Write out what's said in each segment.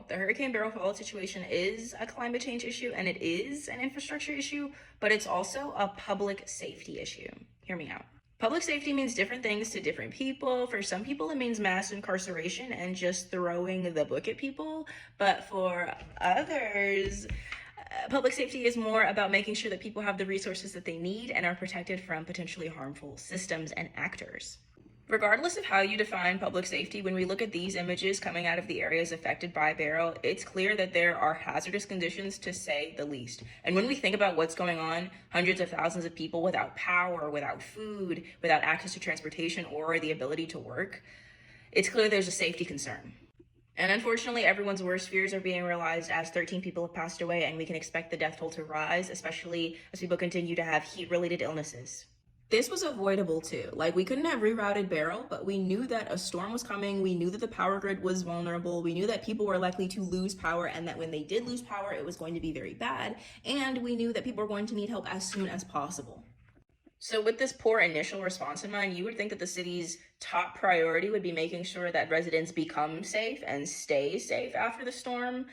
The Hurricane Beryl fallout situation is a climate change issue and it is an infrastructure issue, but it's also a public safety issue. Hear me out. Public safety means different things to different people. For some people, it means mass incarceration and just throwing the book at people. But for others, public safety is more about making sure that people have the resources that they need and are protected from potentially harmful systems and actors. Regardless of how you define public safety, when we look at these images coming out of the areas affected by Beryl, it's clear that there are hazardous conditions, to say the least. And when we think about what's going on, hundreds of thousands of people without power, without food, without access to transportation or the ability to work, it's clear there's a safety concern. And unfortunately, everyone's worst fears are being realized as 13 people have passed away, and we can expect the death toll to rise, especially as people continue to have heat-related illnesses. This was avoidable too. Like, we couldn't have rerouted Beryl, but we knew that a storm was coming. We knew that the power grid was vulnerable. We knew that people were likely to lose power, and that when they did lose power, it was going to be very bad. And we knew that people were going to need help as soon as possible. So with this poor initial response in mind, you would think that the city's top priority would be making sure that residents become safe and stay safe after the storm.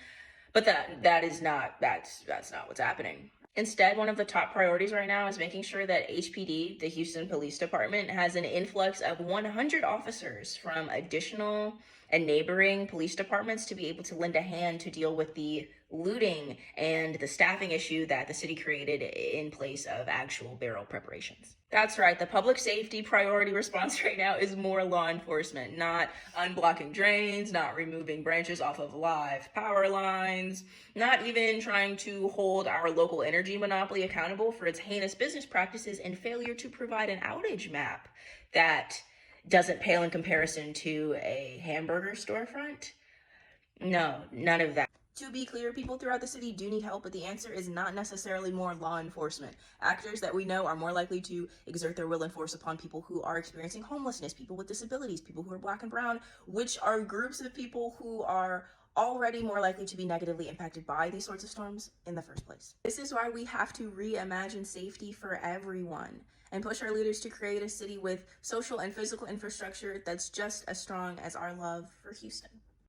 But that's not what's happening. Instead, one of the top priorities right now is making sure that HPD, the Houston Police Department, has an influx of 100 officers from additional and neighboring police departments to be able to lend a hand to deal with the looting and the staffing issue that the city created in place of actual Beryl preparations. That's right, the public safety priority response right now is more law enforcement, not unblocking drains, not removing branches off of live power lines, not even trying to hold our local energy monopoly accountable for its heinous business practices and failure to provide an outage map that doesn't pale in comparison to a hamburger storefront. No, none of that. To be clear, people throughout the city do need help, but the answer is not necessarily more law enforcement. Actors that we know are more likely to exert their will and force upon people who are experiencing homelessness, people with disabilities, people who are Black and brown, which are groups of people who are already more likely to be negatively impacted by these sorts of storms in the first place. This is why we have to reimagine safety for everyone and push our leaders to create a city with social and physical infrastructure that's just as strong as our love for Houston.